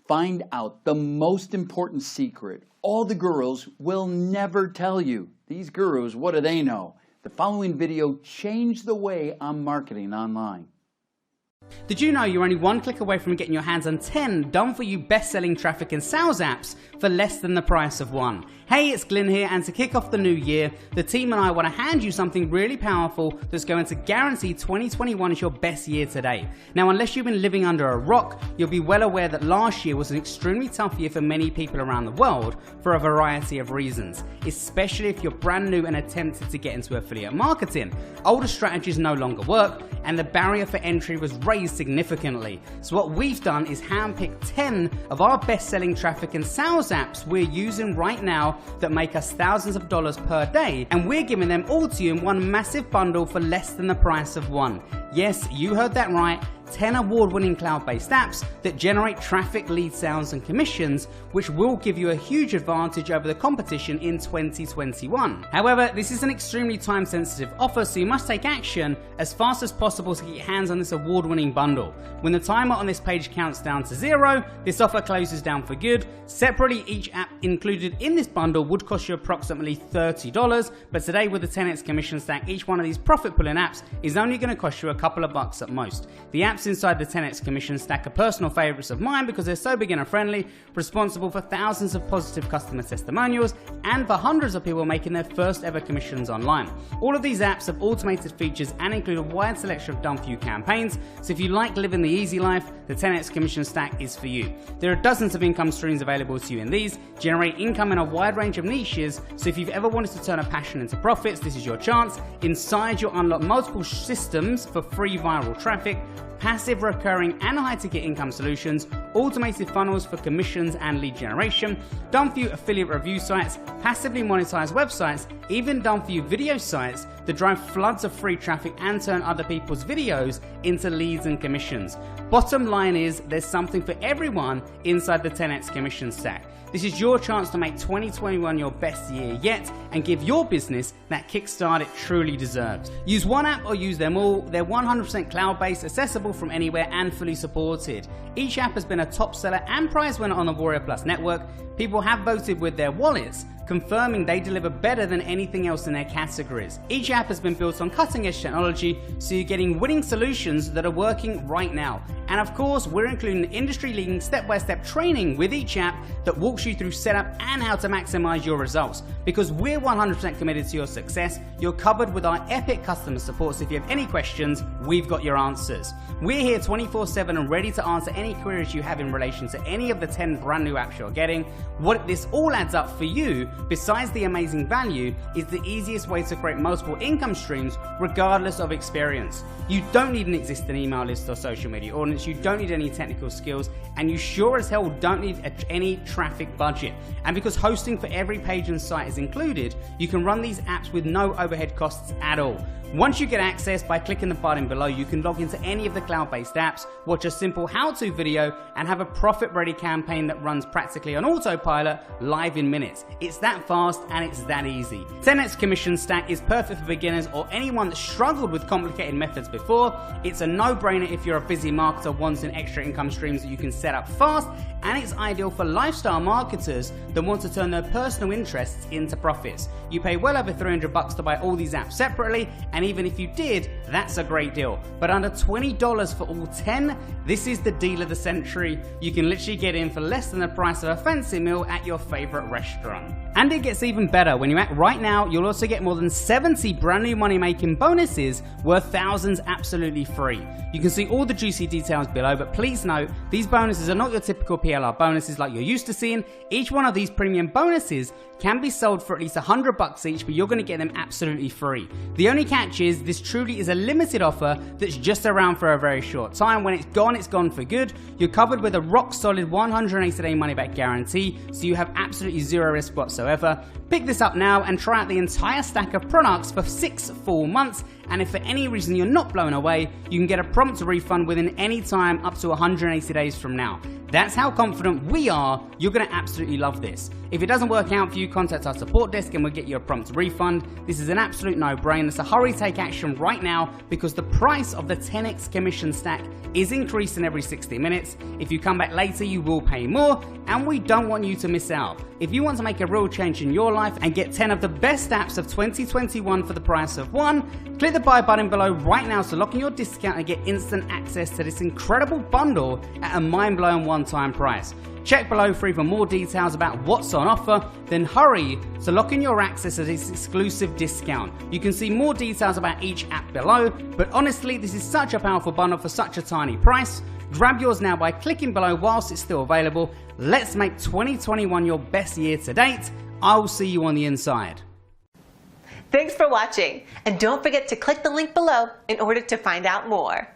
Find out the most important secret all the gurus will never tell you. These gurus, what do they know? The following video changed the way I'm marketing online. Did you know you're only one click away from getting your hands on 10 done-for-you best-selling traffic and sales apps for less than the price of one? Hey, it's Glyn here, and to kick off the new year, the team and I want to hand you something really powerful that's going to guarantee 2021 is your best year today. Now, unless you've been living under a rock, you'll be well aware that last year was an extremely tough year for many people around the world for a variety of reasons, especially if you're brand new and attempted to get into affiliate marketing. Older strategies no longer work, and the barrier for entry was raised significantly. So what we've done is handpick 10 of our best-selling traffic and sales apps we're using right now that make us thousands of dollars per day, and we're giving them all to you in one massive bundle for less than the price of one. Yes, you heard that right. 10 award-winning cloud-based apps that generate traffic, lead sales and commissions, which will give you a huge advantage over the competition in 2021. However, this is an extremely time-sensitive offer, so you must take action as fast as possible to get your hands on this award-winning bundle. When the timer on this page counts down to 0, this offer closes down for good. Separately, each app included in this bundle would cost you approximately $30, but today with the 10x commission stack, each one of these profit-pulling apps is only going to cost you a couple of bucks at most. The apps inside the 10x commission stack are personal favorites of mine because they're so beginner friendly, responsible for thousands of positive customer testimonials, and for hundreds of people making their first ever commissions online. All of these apps have automated features and include a wide selection of done-for-you campaigns, so if you like living the easy life, the 10x commission stack is for you. There are dozens of income streams available to you in these, generate income in a wide range of niches, so if you've ever wanted to turn a passion into profits, this is your chance. Inside, you'll unlock multiple systems for free viral traffic, passive, recurring and high-ticket income solutions, automated funnels for commissions and lead generation, done-for-you affiliate review sites, passively monetized websites, even done-for-you video sites that drive floods of free traffic and turn other people's videos into leads and commissions. Bottom line is, there's something for everyone inside the 10x commission stack. This is your chance to make 2021 your best year yet and give your business that kickstart it truly deserves. Use one app or use them all. They're 100% cloud-based, accessible from anywhere and fully supported. Each app has been a top seller and prize winner on the Warrior Plus network. People have voted with their wallets, confirming they deliver better than anything else in their categories. Each app has been built on cutting-edge technology, so you're getting winning solutions that are working right now. And of course, we're including industry-leading step-by-step training with each app that walks you through setup and how to maximize your results. Because we're 100% committed to your success, you're covered with our epic customer support, so if you have any questions, we've got your answers. We're here 24/7 and ready to answer any queries you have in relation to any of the 10 brand new apps you're getting. What this all adds up for you, besides the amazing value, is the easiest way to create multiple income streams regardless of experience. You don't need an existing email list or social media audience, you don't need any technical skills, and you sure as hell don't need any traffic budget. And because hosting for every page and site is included, you can run these apps with no overhead costs at all. Once you get access by clicking the button below, you can log into any of the cloud-based apps, watch a simple how-to video, and have a profit-ready campaign that runs practically on autopilot live in minutes. It's that fast and it's that easy. 10x commission stack is perfect for beginners or anyone that struggled with complicated methods before. It's a no-brainer if you're a busy marketer wanting extra income streams that you can set up fast, and it's ideal for lifestyle marketers that want to turn their personal interests into profits. You pay well over $300 to buy all these apps separately, and even if you did, that's a great deal. But under $20 for all 10, this is the deal of the century. You can literally get in for less than the price of a fancy meal at your favorite restaurant. And it gets even better. When you act right now, you'll also get more than 70 brand new money-making bonuses worth thousands absolutely free. You can see all the juicy details below, but please note, these bonuses are not your typical PLR bonuses like you're used to seeing. Each one of these premium bonuses can be sold for at least $100 each, but you're going to get them absolutely free. The only catch is this truly is a limited offer that's just around for a very short time. When it's gone for good. You're covered with a rock solid 180-day money-back guarantee, so you have absolutely zero risk whatsoever. Pick this up now and try out the entire stack of products for 6 full months, and if for any reason you're not blown away, you can get a prompt refund within any time up to 180 days from now. That's how confident we are you're going to absolutely love this. If it doesn't work out for you, contact our support desk and we'll get you a prompt refund. This is an absolute no-brainer, so hurry, take action right now because the price of the 10x commission stack is increasing every 60 minutes. If you come back later, you will pay more, and we don't want you to miss out. If you want to make a real change in your life and get 10 of the best apps of 2021 for the price of one, click the buy button below right now to lock in your discount and get instant access to this incredible bundle at a mind-blowing one-time price. Check below for even more details about what's on offer, then hurry to lock in your access to this exclusive discount. You can see more details about each app below, but honestly, this is such a powerful bundle for such a tiny price. Grab yours now by clicking below whilst it's still available. Let's make 2021 your best year to date. I will see you on the inside. Thanks for watching, and don't forget to click the link below in order to find out more.